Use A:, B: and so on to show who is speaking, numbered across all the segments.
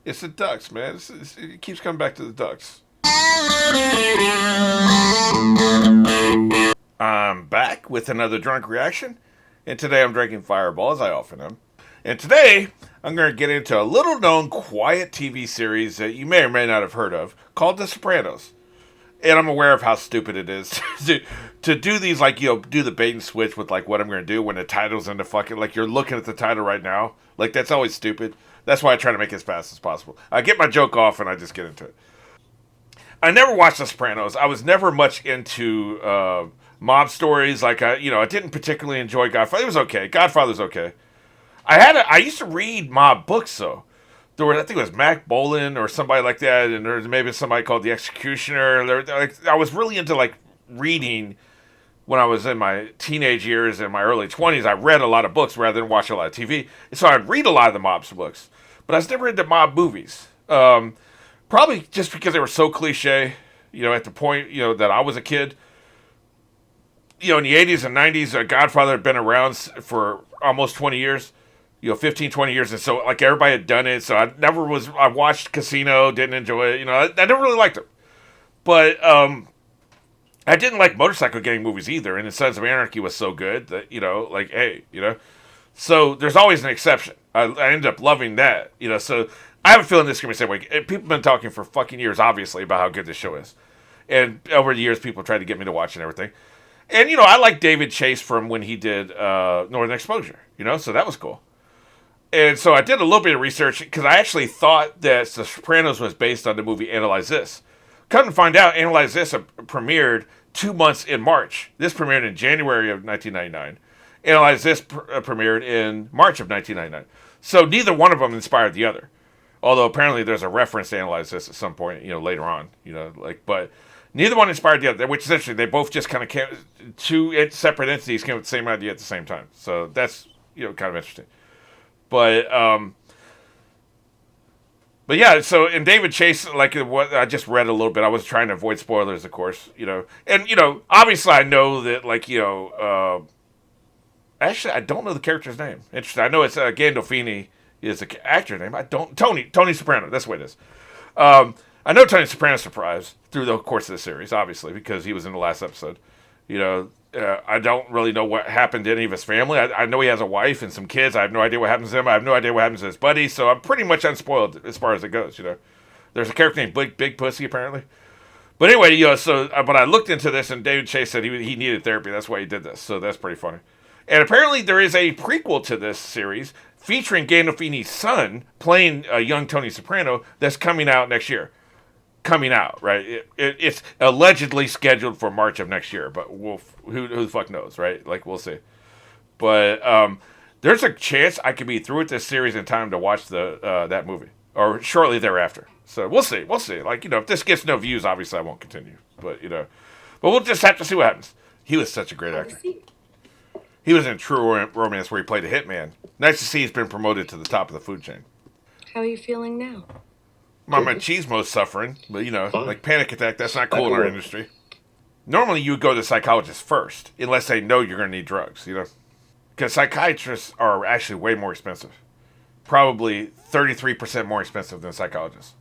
A: It's the ducks, man. It keeps coming back to the ducks. I'm back with another drunk reaction, and today I'm drinking Fireball, as I often am. And today I'm going to get into a little known quiet TV series that you may or may not have heard of called The Sopranos. And I'm aware of how stupid it is to do these, like, do the bait and switch with, like, what I'm going to do when the title's in the fucking, like, you're looking at the title right now. Like, that's always stupid. That's why I try to make it as fast as possible. I get my joke off and I just get into it. I never watched The Sopranos. I was never much into mob stories. Like, I didn't particularly enjoy Godfather. It was okay. Godfather's okay. I used to read mob books, though. I think it was Mac Bolan or somebody like that, and there's maybe somebody called The Executioner. I was really into, like, reading when I was in my teenage years and my early 20s. I read a lot of books rather than watch a lot of TV. And so I'd read a lot of the mob's books. But I was never into mob movies. Probably just because they were so cliche, at the point, that I was a kid. In the 80s and 90s, Godfather had been around for almost 20 years. 15, 20 years. And so, like, everybody had done it. So I watched Casino, didn't enjoy it. I never really liked it. But I didn't like motorcycle gang movies either. And the Sons of Anarchy was so good that, like, hey, So there's always an exception. I ended up loving that, So I have a feeling this is going to be the same way. People have been talking for fucking years, obviously, about how good this show is. And over the years, people tried to get me to watch and everything. And, I like David Chase from when he did Northern Exposure, so that was cool. And so I did a little bit of research because I actually thought that The Sopranos was based on the movie Analyze This. Come to find out, Analyze This premiered 2 months in March. This premiered in January of 1999. Analyze This premiered in March of 1999. So neither one of them inspired the other. Although apparently there's a reference to Analyze This at some point, later on, but neither one inspired the other, which is interesting. They both just kind of came, two separate entities came with the same idea at the same time. So that's, kind of interesting. But yeah, so in David Chase, like what I just read a little bit, I was trying to avoid spoilers, of course, and obviously I know that, like, actually I don't know the character's name. Interesting, I know it's Gandolfini is the actor name. I don't Tony Soprano. That's what it is. I know Tony Soprano surprised through the course of the series, obviously, because he was in the last episode. I don't really know what happened to any of his family. I know he has a wife and some kids. I have no idea what happens to him. I have no idea what happens to his buddy. So I'm pretty much unspoiled as far as it goes. There's a character named Big Pussy apparently. But anyway, but I looked into this and David Chase said he needed therapy. That's why he did this. So that's pretty funny. And apparently there is a prequel to this series featuring Gandolfini's son playing a young Tony Soprano that's coming out next year. Coming out, right? It's allegedly scheduled for March of next year, but who the fuck knows, right? Like, we'll see. But there's a chance I could be through with this series in time to watch that movie, or shortly thereafter. So we'll see. We'll see. Like, if this gets no views, obviously I won't continue. But we'll just have to see what happens. He was such a great actor. He was in True Romance where he played a hitman. Nice to see he's been promoted to the top of the food chain.
B: How are you feeling now?
A: My machismo's suffering, but like panic attack, that's not cool in our industry. Normally you would go to the psychologist first, unless they know you're going to need drugs, Because psychiatrists are actually way more expensive. Probably 33% more expensive than psychologists.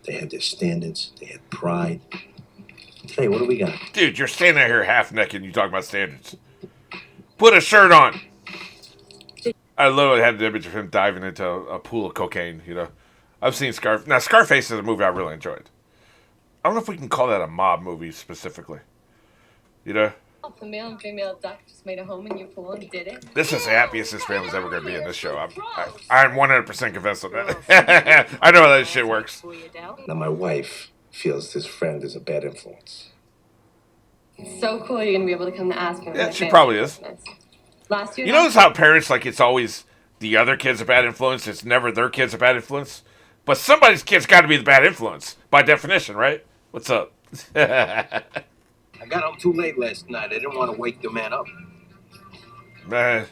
C: They had their standards, they had pride. Hey, what do we got?
A: Dude, you're standing out here half naked and you talk about standards. Put a shirt on! I literally had an image of him diving into a pool of cocaine, I've seen Scarface. Now, Scarface is a movie I really enjoyed. I don't know if we can call that a mob movie specifically.
B: The male and female duck just made a home in your pool and did it.
A: This is the happiest this family's ever going to be in this show. I'm 100% convinced of that. I know how that shit works.
C: Now, my wife feels this friend is a bad influence.
B: It's so cool you're going to be able to come to ask him.
A: Yeah, she probably is.
B: Last year,
A: you notice how parents, like, it's always the other kid's a bad influence. It's never their kid's a bad influence. But somebody's kid's got to be the bad influence, by definition, right? What's up?
C: I got home too late last night. I didn't want to wake the man up.
A: Man,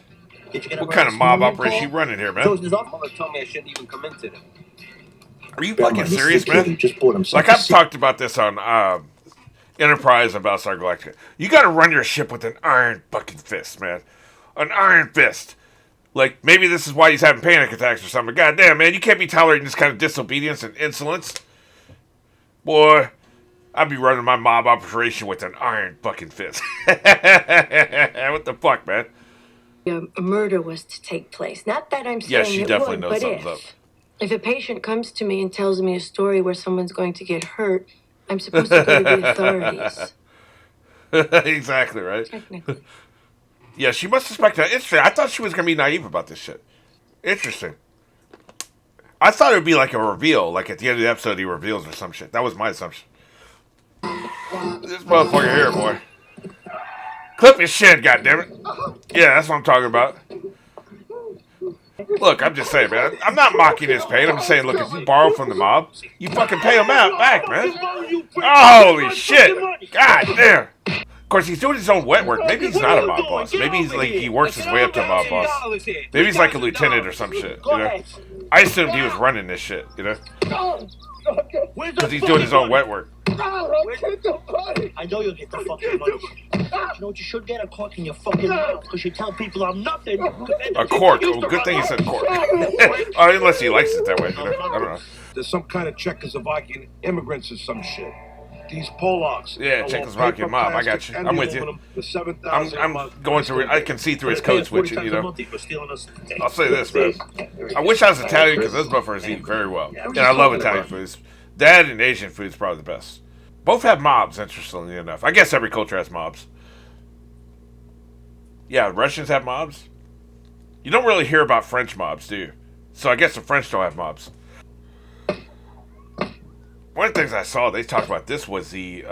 A: what kind of mob operation you running here, man?
C: His mother told me I shouldn't even come into them.
A: Are you fucking serious, man? Like, I've talked about this on Enterprise about Star Galactica. You got to run your ship with an iron fucking fist, man. An iron fist. Like, maybe this is why he's having panic attacks or something. God damn, man, you can't be tolerating this kind of disobedience and insolence. Boy, I'd be running my mob operation with an iron fucking fist. What the fuck, man?
D: A murder was to take place. Not that I'm saying
A: Yeah, she
D: it
A: definitely
D: would,
A: knows
D: but
A: something's up.
D: if a patient comes to me and tells me a story where someone's going to get hurt, I'm supposed to go to the authorities.
A: Exactly, right?
D: Technically.
A: Yeah, she must suspect that. Interesting. I thought she was going to be naive about this shit. Interesting. I thought it would be like a reveal. Like at the end of the episode, he reveals or some shit. That was my assumption. This motherfucker here, boy. Clip his shit, goddammit. Yeah, that's what I'm talking about. Look, I'm just saying, man. I'm not mocking his pain. I'm just saying, look, if you borrow from the mob, you fucking pay them out back, man. Oh, holy shit. God damn. Of course, he's doing his own wet work. Maybe he's not a mob boss. Maybe he's like he works his way up to a mob boss. Maybe he's like a lieutenant or some shit, you know? I assumed he was running this shit, you know? Because he's doing his own wet work.
E: I know you'll get the fucking money. You know what you should get? A cork in your fucking mouth, because you tell people I'm nothing.
A: A cork. Oh, good thing he said cork. Oh, unless he likes it that way, you know? I don't know.
F: There's some kind of Czechoslovakian immigrants or some shit. These Polacks.
A: Yeah, Czechoslovakian mob. I got you. I'm with you. I'm going through it. I can see through his code switching, you know. I'll say this, man. I wish I was Italian because those motherfuckers eat very well. And I love Italian foods. That and Asian food is probably the best. Both have mobs, interestingly enough. I guess every culture has mobs. Yeah, Russians have mobs. You don't really hear about French mobs, do you? So I guess the French don't have mobs. One of the things I saw, they talked about this was the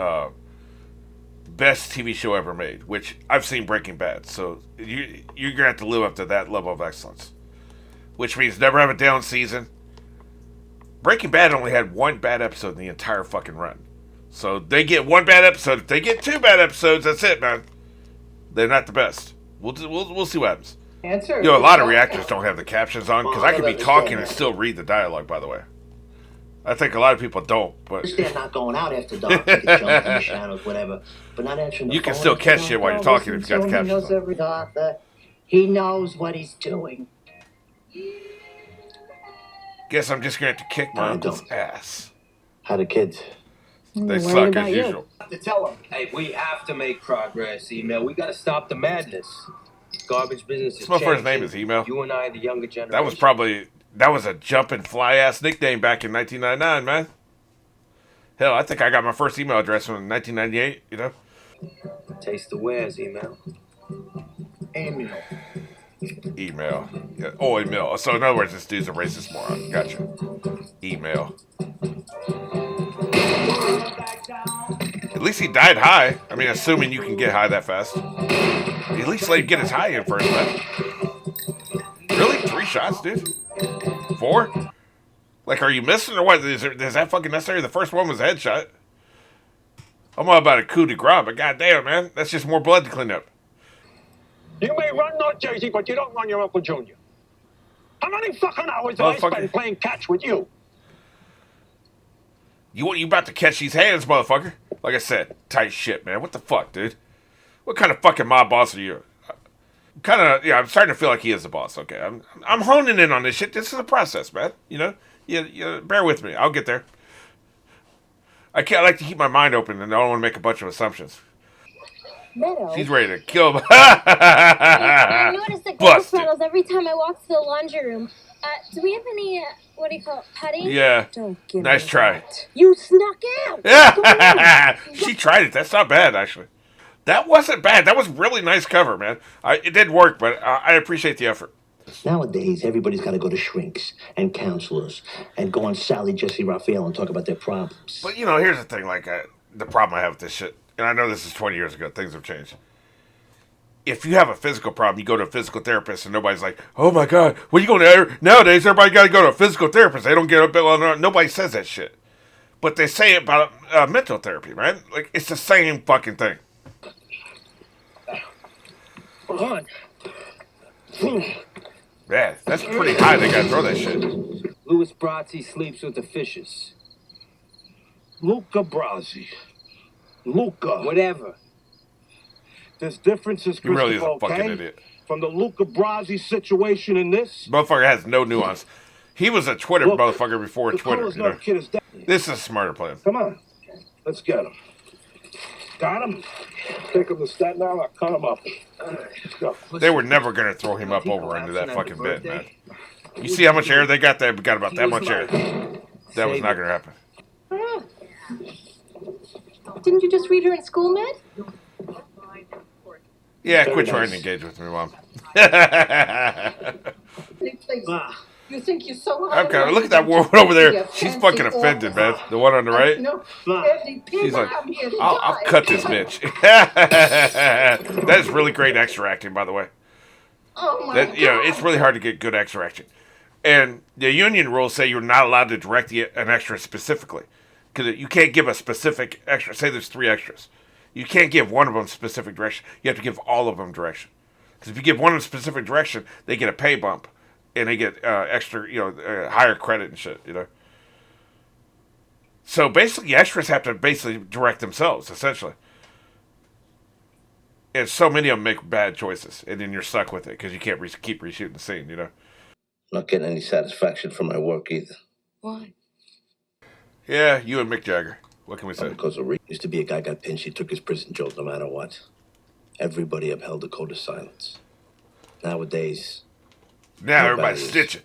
A: best TV show ever made, which I've seen Breaking Bad. So you're going to have to live up to that level of excellence. Which means never have a down season. Breaking Bad only had one bad episode in the entire fucking run. So they get one bad episode. If they get two bad episodes, that's it, man. They're not the best. We'll see what happens. You know, a lot of reactors don't have the captions on, because I could be talking and still read the dialogue, by the way. I think a lot of people don't, but
E: They're not going out after dark, they can jump in the shadows, whatever. But not answering the
A: you can
E: phone
A: still
E: after
A: catch
E: dark.
A: shit while you're talking if you got the captions on.
E: Every Arthur. He knows what he's doing.
A: Guess I'm just going to have to kick my uncle's ass.
C: How the kids?
A: They suck as usual.
G: To tell him, hey, we have to make progress, Email. We got to stop the madness. Garbage business is
A: This motherfucker's
G: changing.
A: name is Email.
G: You and I, the younger generation.
A: That was a jumping fly ass nickname back in 1999, man. Hell, I think I got my first email address in 1998, you know?
G: Taste the wares, Email.
E: Email.
A: Email. Yeah. Oh, email. So in other words, this dude's a racist moron. Gotcha. Email. At least he died high. I mean, assuming you can get high that fast. At least let him get his high in first, man. Really? 3 shots, dude? 4? Like, are you missing or what? Is that fucking necessary? The first one was a headshot. I'm all about a coup de grace, but goddamn, man. That's just more blood to clean up.
F: You may run North Jersey, but you don't run your Uncle Junior. How many fucking hours have I spent playing catch with you?
A: You about to catch these hands, motherfucker. Like I said, tight shit, man. What the fuck, dude? What kind of fucking mob boss are you? I'm starting to feel like he is the boss. Okay, I'm honing in on this shit. This is a process, man. You know, you bear with me. I'll get there. I like to keep my mind open, and I don't want to make a bunch of assumptions.
B: Meadow.
A: She's ready to kill him.
B: I notice the glass
A: Busted.
B: bottles every time I walk to the laundry room. Do we have any, what do you call it, putty?
A: Yeah.
D: Don't give
A: Nice
D: me
A: try.
D: that. You snuck out.
A: Yeah. She tried it. That's not bad, actually. That wasn't bad. That was really nice cover, man. It did work, but I appreciate the effort.
C: Nowadays, everybody's got to go to shrinks and counselors and go on Sally Jesse Raphael and talk about their problems.
A: But, you know, here's the thing. Like, the problem I have with this shit, and I know this is 20 years ago. Things have changed. If you have a physical problem, you go to a physical therapist, and nobody's like, oh, my God, what are you going to... Nowadays, everybody got to go to a physical therapist. They don't get a bill on... Nobody says that shit. But they say it about mental therapy, man. Like, it's the same fucking thing.
E: Hold on.
A: Yeah, that's pretty high. They got to throw that shit.
G: Louis Brazzi sleeps with the fishes.
F: Luca Brasi. Luca.
G: Whatever.
F: There's differences,
A: He really is
F: Christopher,
A: a fucking
F: okay?
A: idiot.
E: from the Luca Brasi situation in this.
A: Motherfucker has no nuance. He was a Twitter
E: Look,
A: motherfucker before
E: the
A: Twitter.
E: color's
A: You know?
E: not kid is dead.
A: This is a smarter plan.
E: Come on. Let's get him. Got him? Take him to Staten Island. Cut him up. Let's go.
A: They were never going to throw him up over into that fucking bed, man. You see how much air they got? They got about that much air. That was not going to happen.
B: Didn't you just read her in school, Med?
A: Yeah, quit trying to engage with me, Mom.
B: You think you're so high?
A: Okay, look at that woman over there. She's fucking offended, man. The one on the right. She's like, I'll cut this bitch. That is really great extra acting, by the way.
B: Oh my God.
A: It's really hard to get good extra acting. And the union rules say you're not allowed to direct an extra specifically. Because you can't give a specific extra. Say there's 3 extras. You can't give one of them specific direction. You have to give all of them direction. Because if you give one of them specific direction, they get a pay bump. And they get extra, higher credit and shit, So basically, extras have to basically direct themselves, essentially. And so many of them make bad choices. And then you're stuck with it because you can't keep reshooting the scene,
C: Not getting any satisfaction from my work either.
B: Why?
A: Yeah, you and Mick Jagger. What can we say?
C: Because used to be a guy got pinched, he took his prison jolt no matter what. Everybody upheld the code of silence. Nowadays,
A: Now everybody's snitching.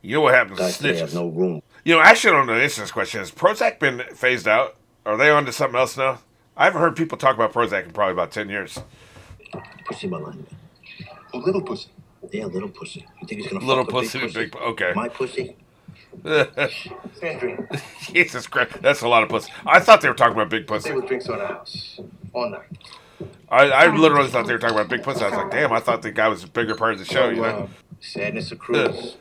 A: You know what happens to
C: guys today have
A: snitches?
C: no room.
A: Actually, on the instance question, has Prozac been phased out? Are they on to something else now? I haven't heard people talk about Prozac in probably about 10 years.
C: Pussy Malone.
E: A little pussy.
C: Yeah, little pussy. You think he's gonna
A: Little
C: fuck
A: pussy
C: a
A: and
C: big
A: big... Okay.
C: My pussy? Sandrine.
A: Jesus Christ. That's a lot of pussy. I thought they were talking about big pussy.
E: Stay with drinks on the house. All night.
A: I literally thought they were talking about big pussy. I was like, damn, I thought the guy was a bigger part of the show,
C: Sadness of Cruz.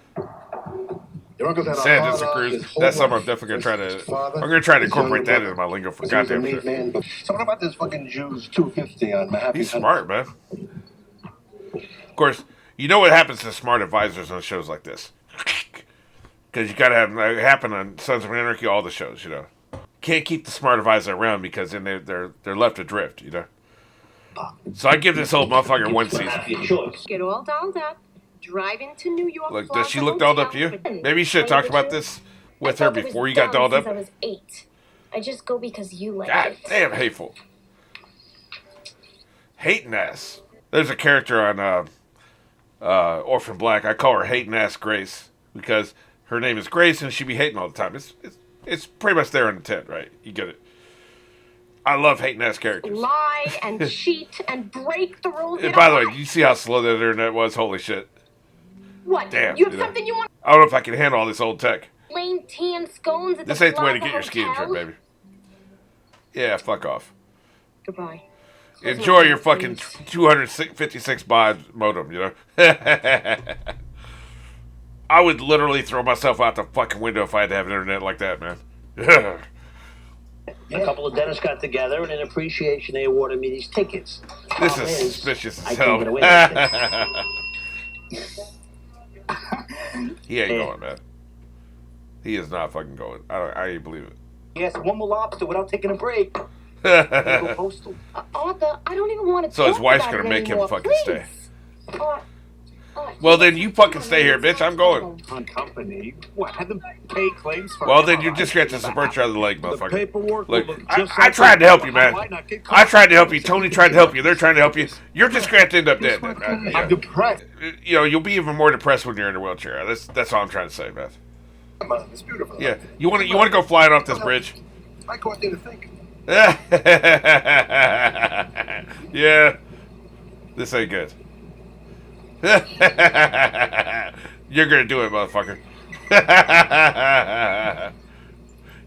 E: Your uncle's had a
A: Sadness
E: hard
A: of
E: life,
A: Cruz.
E: his whole
A: That's something I'm
E: life.
A: definitely going to try
E: His
A: to...
E: father,
A: I'm going to try to
E: his
A: incorporate
E: younger
A: that into my lingo for
E: brother. He was a
A: goddamn
E: neat
A: shit.
E: man, but so what about this fucking Jews 250 on Manhattan?
A: He's smart, man. Of course, you know what happens to smart advisors on shows like this. Because you got to have it happen on Sons of Anarchy, all the shows, Can't keep the smart advisor around because then they're left adrift, So I give this old motherfucker 1 season.
D: Get all dolled up, drive into New York.
A: Look, does she look dolled up to you? Maybe you should have talked about this with her before you got dolled up.
H: I was 8. I just go because you like
A: God
H: it.
A: damn, hateful. Hating ass. There's a character on Orphan Black. I call her hating ass Grace because her name is Grace and she be hating all the time. It's pretty much there in the tent, right? You get it. I love hating ass characters.
D: Lie and cheat and break the rules.
A: And by the way, you see how slow that internet was? Holy shit.
D: What?
A: Damn.
D: You have something you want?
A: I don't know if I can handle all this old tech.
D: Plain tan scones at
A: This
D: the
A: ain't the way to
D: Plaza
A: get your ski
D: Hotel?
A: injured, baby. Yeah, fuck off.
D: Goodbye.
A: Enjoy your fucking 256 baud modem, I would literally throw myself out the fucking window if I had to have internet like that, man.
C: A couple of dentists got together, and in appreciation, they awarded me these tickets.
A: This
C: Problem
A: is suspicious as
C: I
A: hell.
C: can't get away with this.
A: He ain't going, man. He is not fucking going. I ain't believe it.
C: Yes, one more lobster without taking a break. Go postal.
D: Arthur, I don't even want to.
A: So his wife's gonna make him fucking stay. Well, then you fucking stay here, bitch. I'm going.
E: On company. What? Had them pay claims for.
A: Well, then you just got to subvert your other leg,
E: The
A: motherfucker.
E: paperwork.
A: Look,
E: will look
A: I
E: just like
A: tried to help you, man.
E: Why not get
A: I tried to help you. Tony tried to help you. They're trying to help you. You're just going to end up dead, then, man.
E: I'm depressed.
A: You'll be even more depressed when you're in a wheelchair. That's all I'm trying to say, man.
E: Come on, it's beautiful.
A: Yeah, you want to go flying off this bridge?
E: I caught you to think.
A: Yeah, this ain't good. You're gonna do it, motherfucker.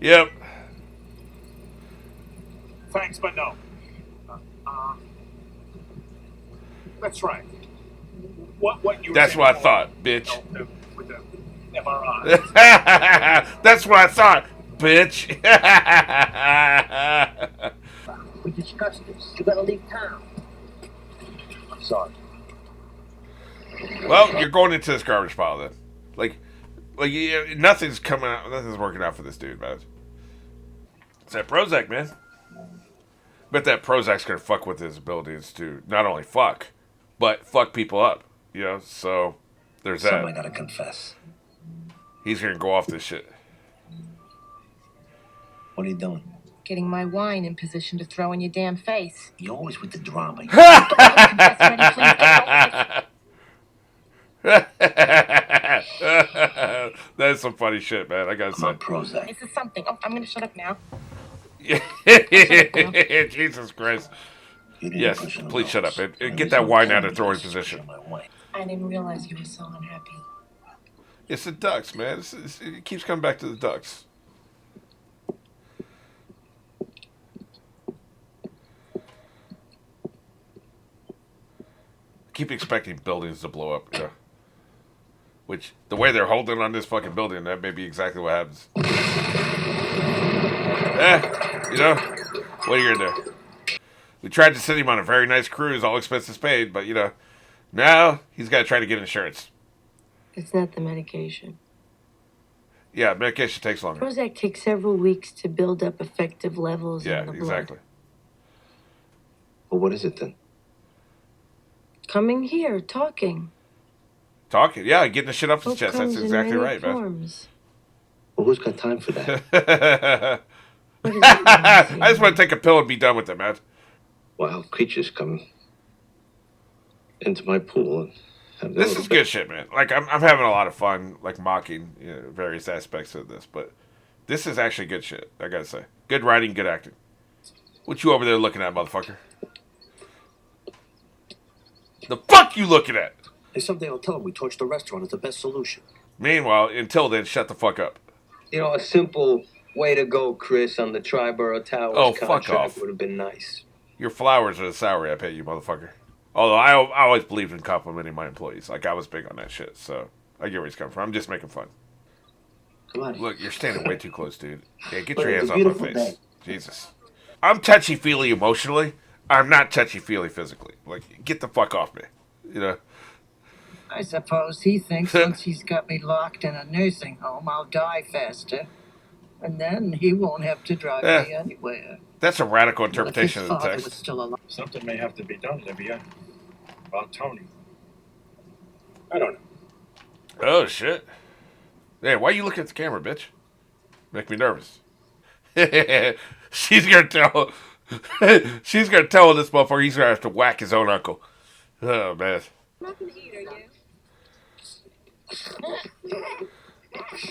A: Yep.
E: Thanks, but no. That's right. What you?
A: That's what I thought, bitch.
E: With the MRI.
A: That's what I thought, bitch.
C: We discussed this. You gotta leave town. I'm sorry.
A: Well, you're going into this garbage pile then. Like nothing's coming out. Nothing's working out for this dude, man. It's that Prozac, man. Bet that Prozac's gonna fuck with his abilities to not only fuck, but fuck people up. You know, so there's
C: Something
A: that.
C: I gotta confess.
A: He's gonna go off this shit.
C: What are you doing?
I: Getting my wine in position to throw in your damn face.
C: You're always with the drama.
A: That's some funny shit, man. I gotta
C: Come on,
A: say.
C: Prozac.
I: This is something. Oh, I'm gonna shut up now.
A: Jesus Christ.
C: You didn't
A: Yes,
C: push it
A: please shut up
C: alone.
A: and get that wine out of throwing position.
D: I didn't realize you were so unhappy.
A: It's the ducks, man. It keeps coming back to the ducks. Keep expecting buildings to blow up, yeah. Which, the way they're holding on this fucking building, that may be exactly what happens. You know, what are you gonna do? We tried to send him on a very nice cruise, all expenses paid, but, you know, now he's got to try to get insurance.
D: It's not the medication.
A: Yeah, medication takes longer.
D: Prozac takes several weeks to build up effective levels
A: Yeah,
D: in the blood.
A: exactly.
C: Well, what is it then?
D: Coming here, talking.
A: Talking, yeah, getting the shit up his
D: Hope
A: chest. That's
D: comes in
A: exactly
D: many
A: right, man.
D: forms.
C: Well, who's got time for that?
D: What does that mean,
A: I just want to take a pill and be done with it, man.
C: Wild creatures come into my pool and have
A: This is good shit, man. Like, I'm having a lot of fun, like, mocking, you know, various aspects of this, but this is actually good shit, I gotta say. Good writing, good acting. What you over there looking at, motherfucker? The fuck you looking at?
E: Hey, someday I'll tell him we torched the restaurant. It's the best solution.
A: Meanwhile, until then, shut the fuck up.
G: You know, a simple way to go, Chris, on the Triborough Towers
A: Oh, fuck
G: contract
A: off.
G: would have been nice.
A: Your flowers are the salary I pay you, motherfucker. Although I always believed in complimenting my employees. Like, I was big on that shit, so I get where he's coming from. I'm just making fun.
C: Come on.
A: Look, you're standing way too close, dude. Yeah, get
E: But
A: your
E: it's
A: hands
E: a
A: off my
E: beautiful
A: face.
E: day.
A: Jesus. I'm touchy-feely emotionally. I'm not touchy-feely physically. Like, get the fuck off me. You know?
J: I suppose he thinks once he's got me locked in a nursing home, I'll die faster. And then he won't have to drive me anywhere.
A: That's a radical
J: But if
A: interpretation
J: his
A: of the
J: father was
A: text.
J: still alive.
F: Something may have to be done, Olivia. About Tony. I don't know.
A: Oh, shit. Hey, why you looking at the camera, bitch? Make me nervous. She's gonna tell... She's gonna tell this motherfucker he's gonna have to whack his own uncle. Oh, man.
B: I'm not gonna eat, are you?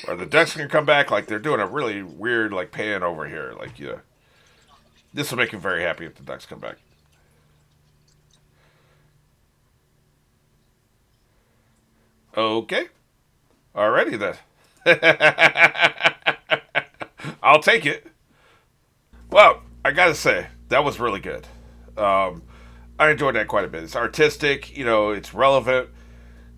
A: Are the ducks gonna come back? Like, they're doing a really weird, like, pan over here. Like, yeah. This will make him very happy if the ducks come back. Okay. Alrighty then. I'll take it. Well, I gotta say, that was really good. I enjoyed that quite a bit. It's artistic, you know, it's relevant.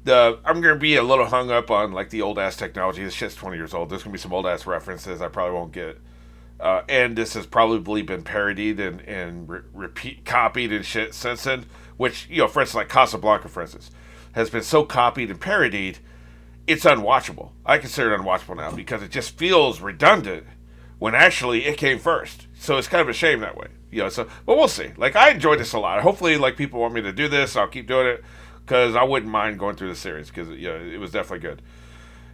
A: I'm gonna be a little hung up on like the old ass technology. This shit's 20 years old. There's gonna be some old ass references I probably won't get. And this has probably been parodied and repeat copied and shit since then. Which, you know, for instance, like Casablanca, for instance, has been so copied and parodied, it's unwatchable. I consider it unwatchable now because it just feels redundant when actually it came first. So it's kind of a shame that way. You know, so, but we'll see. Like, I enjoyed this a lot. Hopefully, like, people want me to do this. I'll keep doing it because I wouldn't mind going through the series because, you know, it was definitely good.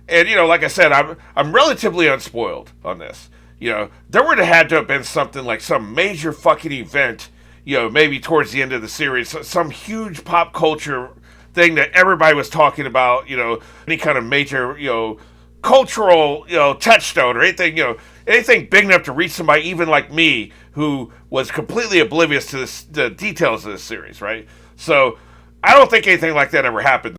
A: And, you know, like I said, I'm relatively unspoiled on this. You know, there would have had to have been something like some major fucking event, you know, maybe towards the end of the series, some huge pop culture thing that everybody was talking about, you know, any kind of major, you know, cultural, you know, touchstone or anything, you know, anything big enough to reach somebody even like me who was completely oblivious to the details of this series, right? So I don't think anything like that ever happened.